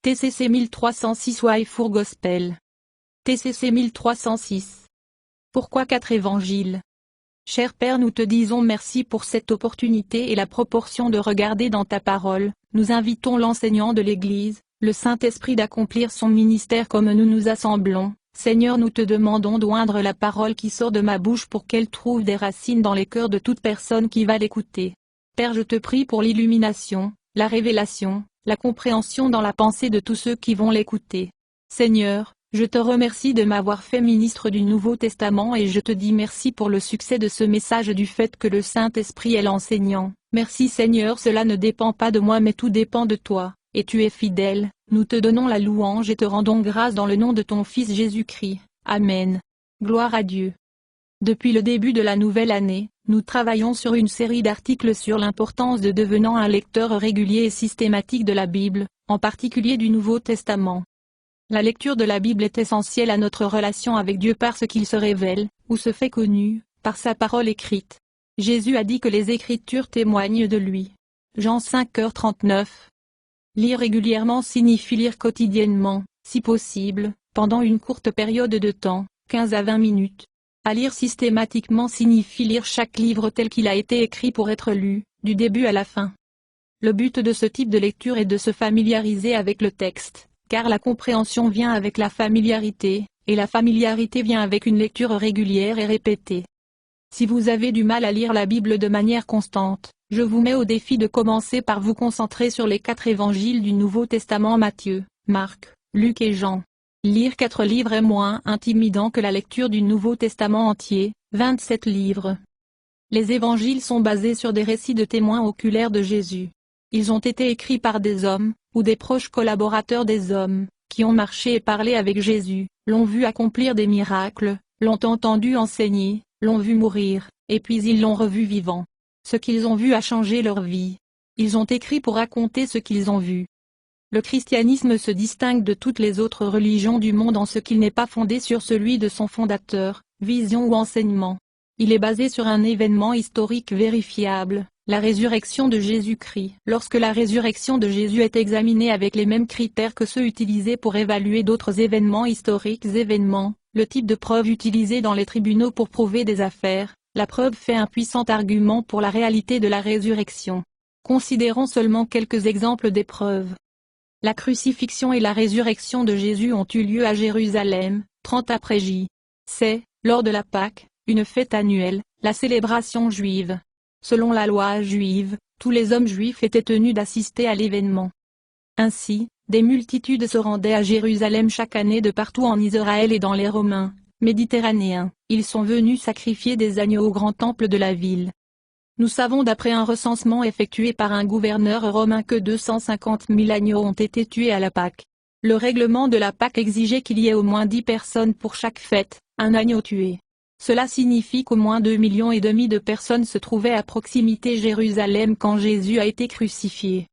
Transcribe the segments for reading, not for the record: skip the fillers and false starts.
TCC 1306 Waifour Gospel. TCC 1306. Pourquoi 4 évangiles? Cher Père, nous te disons merci pour cette opportunité et la proportion de regarder dans ta parole. Nous invitons l'enseignant de l'Église, le Saint-Esprit, d'accomplir son ministère comme nous nous assemblons. Seigneur, nous te demandons d'oindre la parole qui sort de ma bouche pour qu'elle trouve des racines dans les cœurs de toute personne qui va l'écouter. Père, je te prie pour l'illumination, la révélation, la compréhension dans la pensée de tous ceux qui vont l'écouter. Seigneur, je te remercie de m'avoir fait ministre du Nouveau Testament et je te dis merci pour le succès de ce message, du fait que le Saint-Esprit est l'enseignant. Merci Seigneur, cela ne dépend pas de moi mais tout dépend de toi, et tu es fidèle. Nous te donnons la louange et te rendons grâce dans le nom de ton Fils Jésus-Christ. Amen. Gloire à Dieu. Depuis le début de la nouvelle année, nous travaillons sur une série d'articles sur l'importance de devenant un lecteur régulier et systématique de la Bible, en particulier du Nouveau Testament. La lecture de la Bible est essentielle à notre relation avec Dieu parce qu'il se révèle, ou se fait connu, par sa parole écrite. Jésus a dit que les Écritures témoignent de lui. Jean 5h39. Lire régulièrement signifie lire quotidiennement, si possible, pendant une courte période de temps, 15 à 20 minutes. À lire systématiquement signifie lire chaque livre tel qu'il a été écrit pour être lu, du début à la fin. Le but de ce type de lecture est de se familiariser avec le texte, car la compréhension vient avec la familiarité, et la familiarité vient avec une lecture régulière et répétée. Si vous avez du mal à lire la Bible de manière constante, je vous mets au défi de commencer par vous concentrer sur les 4 évangiles du Nouveau Testament: Matthieu, Marc, Luc et Jean. Lire 4 livres est moins intimidant que la lecture du Nouveau Testament entier, 27 livres. Les évangiles sont basés sur des récits de témoins oculaires de Jésus. Ils ont été écrits par des hommes, ou des proches collaborateurs des hommes, qui ont marché et parlé avec Jésus, l'ont vu accomplir des miracles, l'ont entendu enseigner, l'ont vu mourir, et puis ils l'ont revu vivant. Ce qu'ils ont vu a changé leur vie. Ils ont écrit pour raconter ce qu'ils ont vu. Le christianisme se distingue de toutes les autres religions du monde en ce qu'il n'est pas fondé sur celui de son fondateur, vision ou enseignement. Il est basé sur un événement historique vérifiable, la résurrection de Jésus-Christ. Lorsque la résurrection de Jésus est examinée avec les mêmes critères que ceux utilisés pour évaluer d'autres événements historiques, le type de preuve utilisé dans les tribunaux pour prouver des affaires, la preuve fait un puissant argument pour la réalité de la résurrection. Considérons seulement quelques exemples des preuves. La crucifixion et la résurrection de Jésus ont eu lieu à Jérusalem, 30 après J.C., lors de la Pâque, une fête annuelle, la célébration juive. Selon la loi juive, tous les hommes juifs étaient tenus d'assister à l'événement. Ainsi, des multitudes se rendaient à Jérusalem chaque année de partout en Israël et dans les Romains, méditerranéens. Ils sont venus sacrifier des agneaux au grand temple de la ville. Nous savons d'après un recensement effectué par un gouverneur romain que 250 000 agneaux ont été tués à la Pâque. Le règlement de la Pâque exigeait qu'il y ait au moins 10 personnes pour chaque fête, un agneau tué. Cela signifie qu'au moins 2,5 millions de personnes se trouvaient à proximité de Jérusalem quand Jésus a été crucifié.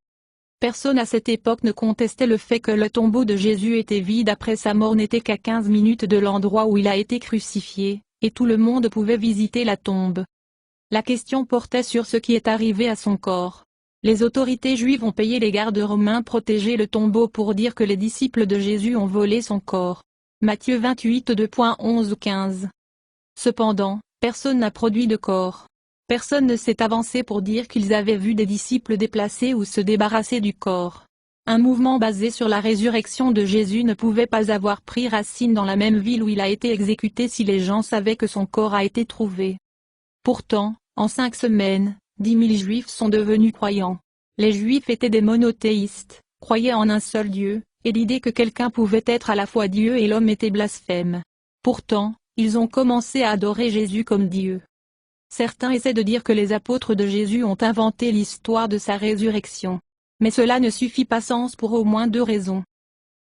Personne à cette époque ne contestait le fait que le tombeau de Jésus était vide après sa mort, n'était qu'à 15 minutes de l'endroit où il a été crucifié, et tout le monde pouvait visiter la tombe. La question portait sur ce qui est arrivé à son corps. Les autorités juives ont payé les gardes romains protéger le tombeau pour dire que les disciples de Jésus ont volé son corps. Matthieu 28 2.11-15. Cependant, personne n'a produit de corps. Personne ne s'est avancé pour dire qu'ils avaient vu des disciples déplacer ou se débarrasser du corps. Un mouvement basé sur la résurrection de Jésus ne pouvait pas avoir pris racine dans la même ville où il a été exécuté si les gens savaient que son corps a été trouvé. Pourtant, en 5 semaines, 10 000 Juifs sont devenus croyants. Les Juifs étaient des monothéistes, croyaient en un seul Dieu, et l'idée que quelqu'un pouvait être à la fois Dieu et l'homme était blasphème. Pourtant, ils ont commencé à adorer Jésus comme Dieu. Certains essaient de dire que les apôtres de Jésus ont inventé l'histoire de sa résurrection. Mais cela ne suffit pas pour au moins 2 raisons.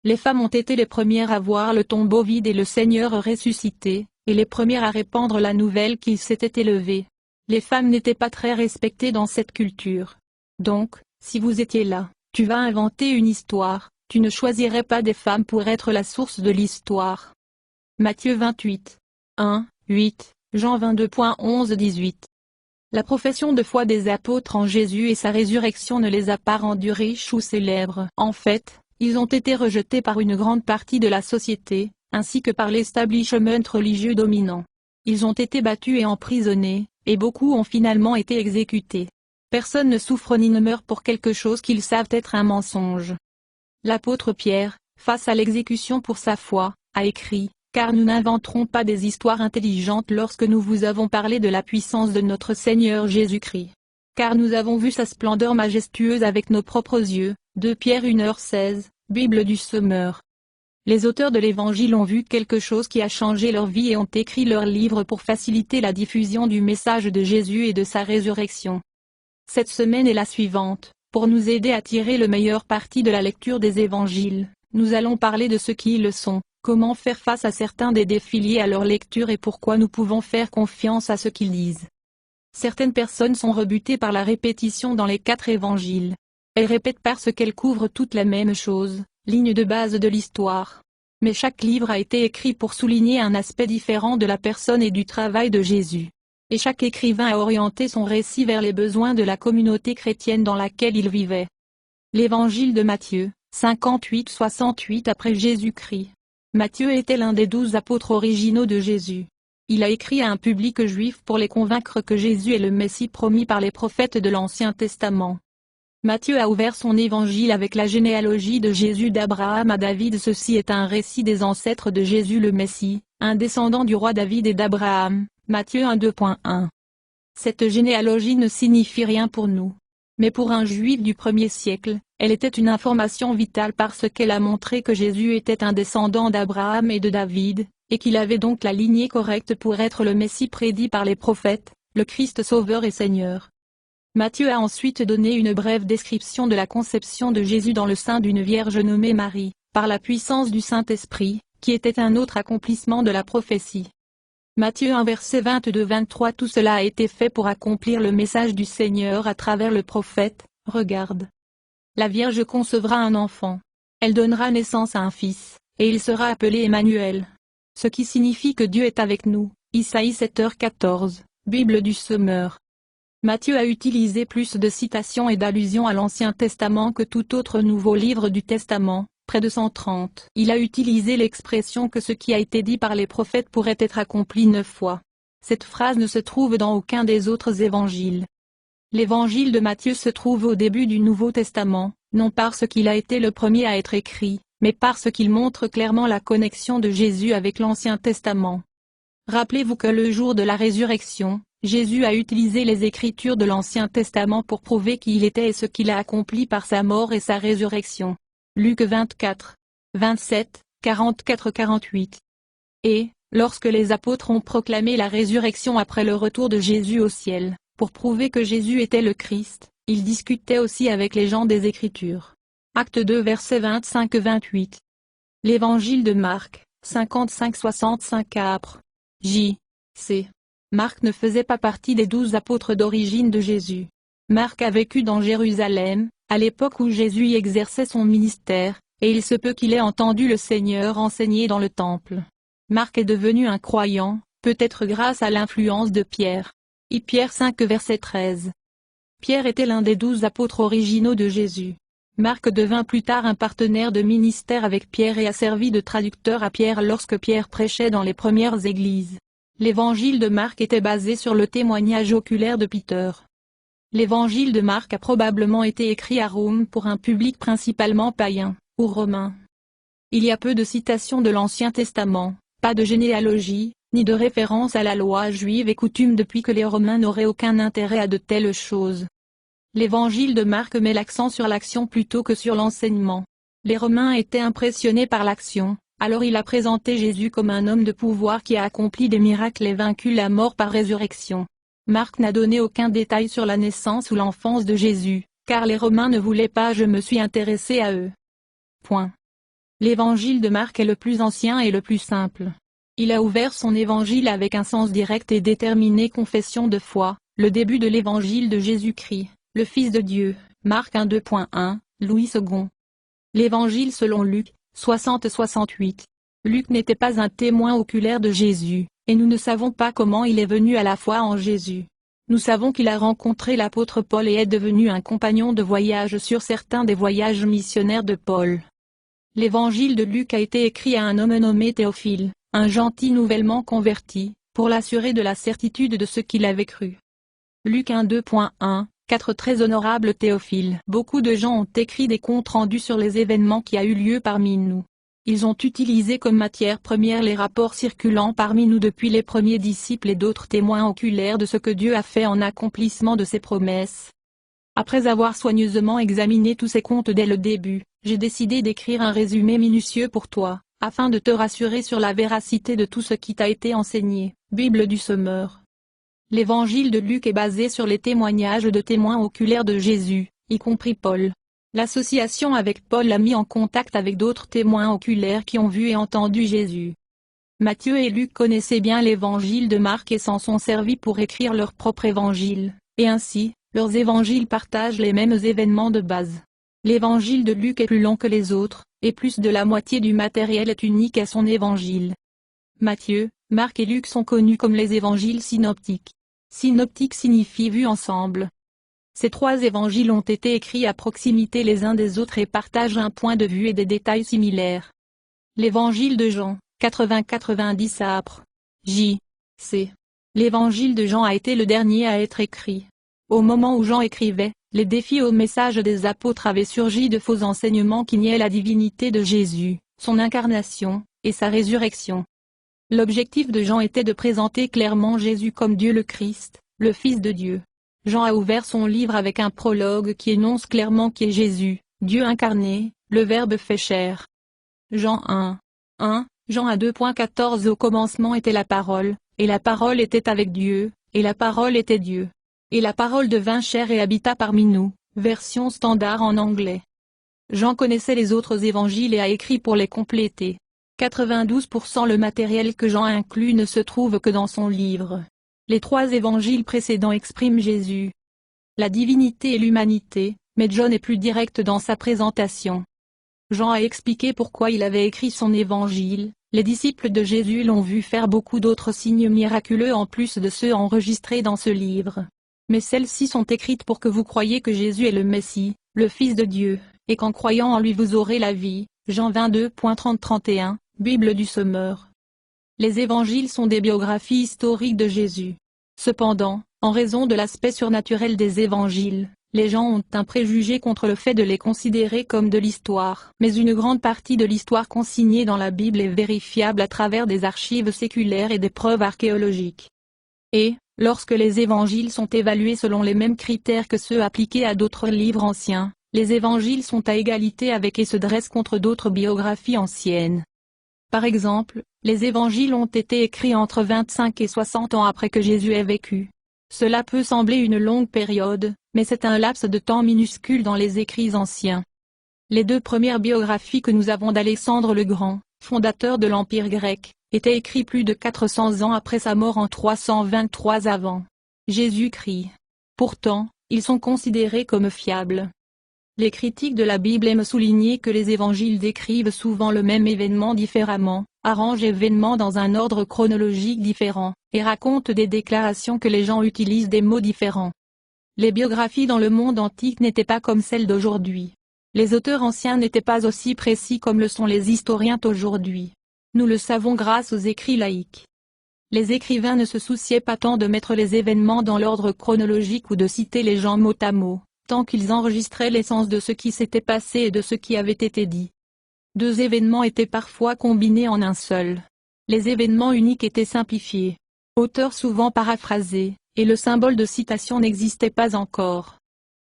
Les femmes ont été les premières à voir le tombeau vide et le Seigneur ressuscité, et les premières à répandre la nouvelle qu'il s'était élevé. Les femmes n'étaient pas très respectées dans cette culture. Donc, si vous étiez là, tu vas inventer une histoire, tu ne choisirais pas des femmes pour être la source de l'histoire. Matthieu 28. 1, 8, Jean 22.11-18. La profession de foi des apôtres en Jésus et sa résurrection ne les a pas rendus riches ou célèbres. En fait, Ils ont été rejetés par une grande partie de la société, ainsi que par l'establishment religieux dominant. Ils ont été battus et emprisonnés, et beaucoup ont finalement été exécutés. Personne ne souffre ni ne meurt pour quelque chose qu'ils savent être un mensonge. L'apôtre Pierre, face à l'exécution pour sa foi, a écrit, « Car nous n'inventerons pas des histoires intelligentes lorsque nous vous avons parlé de la puissance de notre Seigneur Jésus-Christ. Car nous avons vu sa splendeur majestueuse avec nos propres yeux. » 2 Pierre 1h16, Bible du Semeur. Les auteurs de l'Évangile ont vu quelque chose qui a changé leur vie et ont écrit leurs livres pour faciliter la diffusion du message de Jésus et de sa résurrection. Cette semaine et la suivante, pour nous aider à tirer le meilleur parti de la lecture des Évangiles, nous allons parler de ce qu'ils le sont, comment faire face à certains des défis liés à leur lecture et pourquoi nous pouvons faire confiance à ce qu'ils disent. Certaines personnes sont rebutées par la répétition dans les 4 évangiles. Elles répètent parce qu'elles couvrent toutes la même chose, ligne de base de l'histoire. Mais chaque livre a été écrit pour souligner un aspect différent de la personne et du travail de Jésus. Et chaque écrivain a orienté son récit vers les besoins de la communauté chrétienne dans laquelle il vivait. L'Évangile de Matthieu, 58-68 après Jésus-Christ. Matthieu était l'un des 12 apôtres originaux de Jésus. Il a écrit à un public juif pour les convaincre que Jésus est le Messie promis par les prophètes de l'Ancien Testament. Matthieu a ouvert son évangile avec la généalogie de Jésus d'Abraham à David. Ceci est un récit des ancêtres de Jésus le Messie, un descendant du roi David et d'Abraham. Matthieu 1:2.1. Cette généalogie ne signifie rien pour nous. Mais pour un juif du 1er siècle, elle était une information vitale parce qu'elle a montré que Jésus était un descendant d'Abraham et de David, et qu'il avait donc la lignée correcte pour être le Messie prédit par les prophètes, le Christ Sauveur et Seigneur. Matthieu a ensuite donné une brève description de la conception de Jésus dans le sein d'une vierge nommée Marie, par la puissance du Saint-Esprit, qui était un autre accomplissement de la prophétie. Matthieu 1 verset 22-23. Tout cela a été fait pour accomplir le message du Seigneur à travers le prophète. Regarde. La Vierge concevra un enfant. Elle donnera naissance à un fils, et il sera appelé Emmanuel. Ce qui signifie que Dieu est avec nous. Isaïe 7h14, Bible du Semeur. Matthieu a utilisé plus de citations et d'allusions à l'Ancien Testament que tout autre nouveau livre du Testament, près de 130. Il a utilisé l'expression que ce qui a été dit par les prophètes pourrait être accompli 9 fois. Cette phrase ne se trouve dans aucun des autres évangiles. L'évangile de Matthieu se trouve au début du Nouveau Testament, non parce qu'il a été le premier à être écrit, mais parce qu'il montre clairement la connexion de Jésus avec l'Ancien Testament. Rappelez-vous que le jour de la résurrection, Jésus a utilisé les Écritures de l'Ancien Testament pour prouver qui il était et ce qu'il a accompli par sa mort et sa résurrection. Luc 24, 27, 44-48. Et, lorsque les apôtres ont proclamé la résurrection après le retour de Jésus au ciel, pour prouver que Jésus était le Christ, ils discutaient aussi avec les gens des Écritures. Acte 2 versets 25-28. L'Évangile de Marc, 55-65 apr. J.C. Marc ne faisait pas partie des 12 apôtres d'origine de Jésus. Marc a vécu dans Jérusalem, à l'époque où Jésus y exerçait son ministère, et il se peut qu'il ait entendu le Seigneur enseigner dans le temple. Marc est devenu un croyant, peut-être grâce à l'influence de Pierre. Pierre 5 verset 13. Pierre était l'un des 12 apôtres originaux de Jésus. Marc devint plus tard un partenaire de ministère avec Pierre et a servi de traducteur à Pierre lorsque Pierre prêchait dans les premières églises. L'évangile de Marc était basé sur le témoignage oculaire de Peter. L'évangile de Marc a probablement été écrit à Rome pour un public principalement païen, ou romain. Il y a peu de citations de l'Ancien Testament, pas de généalogie, ni de référence à la loi juive et coutume depuis que les Romains n'auraient aucun intérêt à de telles choses. L'évangile de Marc met l'accent sur l'action plutôt que sur l'enseignement. Les Romains étaient impressionnés par l'action. Alors il a présenté Jésus comme un homme de pouvoir qui a accompli des miracles et vaincu la mort par résurrection. Marc n'a donné aucun détail sur la naissance ou l'enfance de Jésus, car les Romains ne voulaient pas. Je me suis intéressé à eux. Point. L'évangile de Marc est le plus ancien et le plus simple. Il a ouvert son évangile avec un sens direct et déterminé. Confession de foi, le début de l'évangile de Jésus-Christ, le Fils de Dieu, Marc 1:2.1, Louis II. L'évangile selon Luc, 60-68. Luc n'était pas un témoin oculaire de Jésus, et nous ne savons pas comment il est venu à la foi en Jésus. Nous savons qu'il a rencontré l'apôtre Paul et est devenu un compagnon de voyage sur certains des voyages missionnaires de Paul. L'évangile de Luc a été écrit à un homme nommé Théophile, un gentil nouvellement converti, pour l'assurer de la certitude de ce qu'il avait cru. Luc 1 2.1, 4 Très honorable Théophile. Beaucoup de gens ont écrit des comptes rendus sur les événements qui a eu lieu parmi nous. Ils ont utilisé comme matière première les rapports circulant parmi nous depuis les premiers disciples et d'autres témoins oculaires de ce que Dieu a fait en accomplissement de ses promesses. Après avoir soigneusement examiné tous ces comptes dès le début, j'ai décidé d'écrire un résumé minutieux pour toi, afin de te rassurer sur la véracité de tout ce qui t'a été enseigné. Bible du Semeur. L'évangile de Luc est basé sur les témoignages de témoins oculaires de Jésus, y compris Paul. L'association avec Paul l'a mis en contact avec d'autres témoins oculaires qui ont vu et entendu Jésus. Matthieu et Luc connaissaient bien l'évangile de Marc et s'en sont servis pour écrire leur propre évangile, et ainsi, leurs évangiles partagent les mêmes événements de base. L'évangile de Luc est plus long que les autres, et plus de la moitié du matériel est unique à son évangile. Matthieu, Marc et Luc sont connus comme les évangiles synoptiques. Synoptique signifie vue ensemble. Ces trois évangiles ont été écrits à proximité les uns des autres et partagent un point de vue et des détails similaires. L'évangile de Jean, 80-90 apr. J.C. L'évangile de Jean a été le dernier à être écrit. Au moment où Jean écrivait, les défis au message des apôtres avaient surgi de faux enseignements qui niaient la divinité de Jésus, son incarnation, et sa résurrection. L'objectif de Jean était de présenter clairement Jésus comme Dieu le Christ, le Fils de Dieu. Jean a ouvert son livre avec un prologue qui énonce clairement qui est Jésus, Dieu incarné, le Verbe fait chair. Jean 1. Jean a 2.14 Au commencement était la parole, et la parole était avec Dieu, et la parole était Dieu. Et la parole devint chair et habita parmi nous, version standard en anglais. Jean connaissait les autres évangiles et a écrit pour les compléter. 92% Le matériel que Jean inclut ne se trouve que dans son livre. Les trois évangiles précédents expriment Jésus, la divinité et l'humanité, mais John est plus direct dans sa présentation. Jean a expliqué pourquoi il avait écrit son évangile. Les disciples de Jésus l'ont vu faire beaucoup d'autres signes miraculeux en plus de ceux enregistrés dans ce livre. Mais celles-ci sont écrites pour que vous croyiez que Jésus est le Messie, le Fils de Dieu, et qu'en croyant en lui vous aurez la vie. Jean 22.30-31, Bible du Semeur. Les évangiles sont des biographies historiques de Jésus. Cependant, en raison de l'aspect surnaturel des évangiles, les gens ont un préjugé contre le fait de les considérer comme de l'histoire. Mais une grande partie de l'histoire consignée dans la Bible est vérifiable à travers des archives séculaires et des preuves archéologiques. Et, lorsque les évangiles sont évalués selon les mêmes critères que ceux appliqués à d'autres livres anciens, les évangiles sont à égalité avec et se dressent contre d'autres biographies anciennes. Par exemple, les évangiles ont été écrits entre 25 et 60 ans après que Jésus ait vécu. Cela peut sembler une longue période, mais c'est un laps de temps minuscule dans les écrits anciens. Les deux premières biographies que nous avons d'Alexandre le Grand, fondateur de l'Empire grec, étaient écrites plus de 400 ans après sa mort en 323 avant Jésus-Christ. Pourtant, ils sont considérés comme fiables. Les critiques de la Bible aiment souligner que les évangiles décrivent souvent le même événement différemment, arrangent l'événement dans un ordre chronologique différent, et racontent des déclarations que les gens utilisent des mots différents. Les biographies dans le monde antique n'étaient pas comme celles d'aujourd'hui. Les auteurs anciens n'étaient pas aussi précis comme le sont les historiens d'aujourd'hui. Nous le savons grâce aux écrits laïques. Les écrivains ne se souciaient pas tant de mettre les événements dans l'ordre chronologique ou de citer les gens mot à mot, tant qu'ils enregistraient l'essence de ce qui s'était passé et de ce qui avait été dit. Deux événements étaient parfois combinés en un seul. Les événements uniques étaient simplifiés, auteurs souvent paraphrasés, et le symbole de citation n'existait pas encore.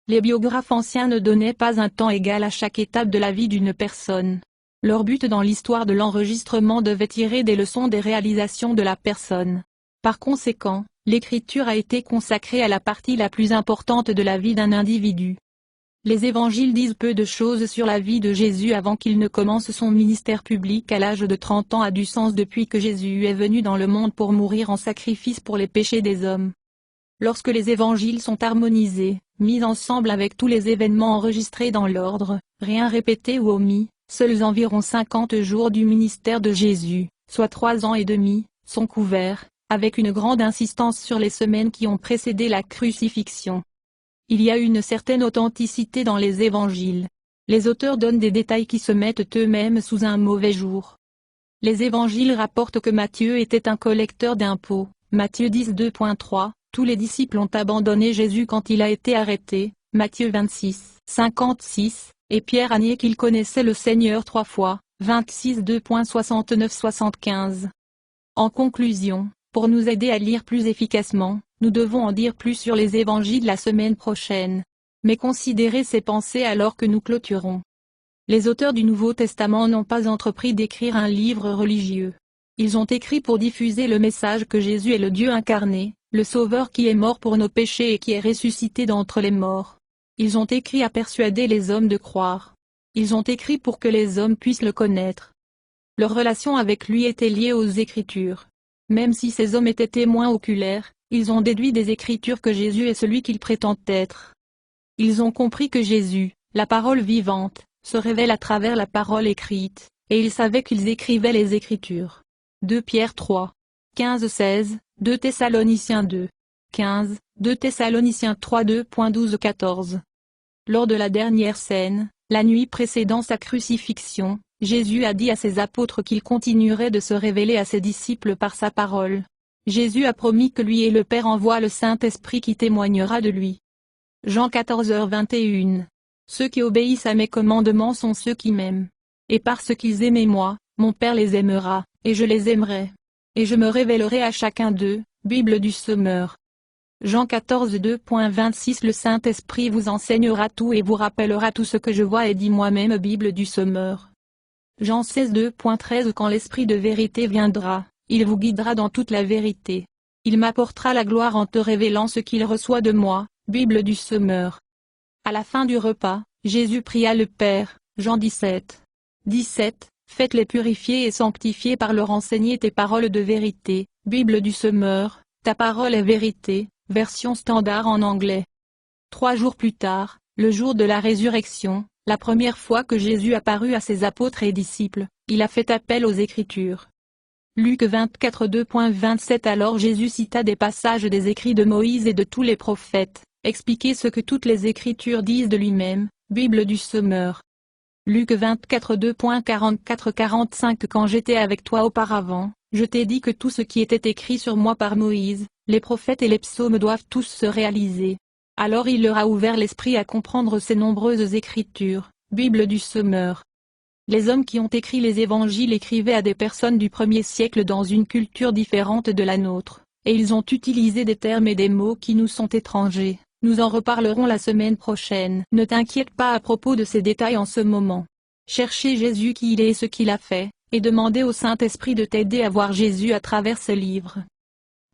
Les biographes anciens ne donnaient pas un temps égal à chaque étape de la vie d'une personne. Leur but dans l'histoire de l'enregistrement devait tirer des leçons des réalisations de la personne. Par conséquent, l'écriture a été consacrée à la partie la plus importante de la vie d'un individu. Les évangiles disent peu de choses sur la vie de Jésus avant qu'il ne commence son ministère public à l'âge de 30 ans a du sens depuis que Jésus est venu dans le monde pour mourir en sacrifice pour les péchés des hommes. Lorsque les évangiles sont harmonisés, mis ensemble avec tous les événements enregistrés dans l'ordre, rien répété ou omis, seuls environ 50 jours du ministère de Jésus, soit 3 ans et demi, sont couverts, avec une grande insistance sur les semaines qui ont précédé la crucifixion. Il y a une certaine authenticité dans les évangiles. Les auteurs donnent des détails qui se mettent eux-mêmes sous un mauvais jour. Les évangiles rapportent que Matthieu était un collecteur d'impôts, Matthieu 10:2.3, tous les disciples ont abandonné Jésus quand il a été arrêté, Matthieu 26:56, et Pierre a nié qu'il connaissait le Seigneur 3 fois, 26:2.69-75. En conclusion, pour nous aider à lire plus efficacement, nous devons en dire plus sur les évangiles la semaine prochaine. Mais considérez ces pensées alors que nous clôturons. Les auteurs du Nouveau Testament n'ont pas entrepris d'écrire un livre religieux. Ils ont écrit pour diffuser le message que Jésus est le Dieu incarné, le Sauveur qui est mort pour nos péchés et qui est ressuscité d'entre les morts. Ils ont écrit à persuader les hommes de croire. Ils ont écrit pour que les hommes puissent le connaître. Leur relation avec lui était liée aux Écritures. Même si ces hommes étaient témoins oculaires, ils ont déduit des Écritures que Jésus est celui qu'il prétend être. Ils ont compris que Jésus, la parole vivante, se révèle à travers la parole écrite, et ils savaient qu'ils écrivaient les Écritures. 2 Pierre 3. 15-16, 2 Thessaloniciens 2. 15, 2 Thessaloniciens 3 2.12-14. Lors de la dernière scène, la nuit précédant sa crucifixion, Jésus a dit à ses apôtres qu'il continuerait de se révéler à ses disciples par sa parole. Jésus a promis que lui et le Père envoient le Saint-Esprit qui témoignera de lui. Jean 14h21. Ceux qui obéissent à mes commandements sont ceux qui m'aiment. Et parce qu'ils aimaient moi, mon Père les aimera, et je les aimerai. Et je me révélerai à chacun d'eux. Bible du Sommeur. Jean 14:2.26 Le Saint-Esprit vous enseignera tout et vous rappellera tout ce que je vois et dis moi-même. Bible du Sommeur. Jean 16:2.13 Quand l'Esprit de vérité viendra, il vous guidera dans toute la vérité. Il m'apportera la gloire en te révélant ce qu'il reçoit de moi. Bible du Sommeur. À la fin du repas, Jésus pria le Père, Jean 17. Faites-les purifier et sanctifier par leur enseigner tes paroles de vérité. Bible du Sommeur, ta parole est vérité, version standard en anglais. 3 jours plus tard, le jour de la résurrection, la première fois que Jésus apparut à ses apôtres et disciples, il a fait appel aux Écritures. Luc 24:2.27 Alors Jésus cita des passages des écrits de Moïse et de tous les prophètes, expliquer ce que toutes les Écritures disent de lui-même. Bible du Sommeur. Luc 24:2.44-45 Quand j'étais avec toi auparavant, je t'ai dit que tout ce qui était écrit sur moi par Moïse, les prophètes et les psaumes doivent tous se réaliser. Alors il leur a ouvert l'esprit à comprendre ces nombreuses Écritures. Bible du Sommeur. Les hommes qui ont écrit les évangiles écrivaient à des personnes du 1er siècle dans une culture différente de la nôtre, et ils ont utilisé des termes et des mots qui nous sont étrangers. Nous en reparlerons la semaine prochaine. Ne t'inquiète pas à propos de ces détails en ce moment. Cherchez Jésus qui il est et ce qu'il a fait, et demandez au Saint-Esprit de t'aider à voir Jésus à travers ce livre.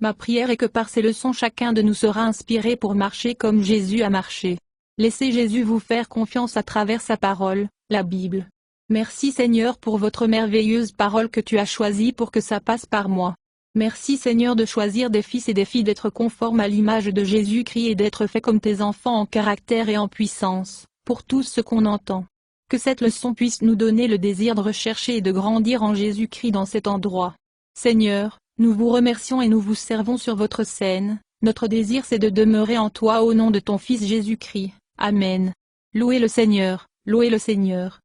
Ma prière est que par ces leçons chacun de nous sera inspiré pour marcher comme Jésus a marché. Laissez Jésus vous faire confiance à travers sa parole, la Bible. Merci Seigneur pour votre merveilleuse parole que tu as choisie pour que ça passe par moi. Merci Seigneur de choisir des fils et des filles d'être conformes à l'image de Jésus-Christ et d'être faits comme tes enfants en caractère et en puissance, pour tout ce qu'on entend. Que cette leçon puisse nous donner le désir de rechercher et de grandir en Jésus-Christ dans cet endroit. Seigneur, nous vous remercions et nous vous servons sur votre scène. Notre désir c'est de demeurer en toi au nom de ton Fils Jésus-Christ. Amen. Louez le Seigneur, louez le Seigneur.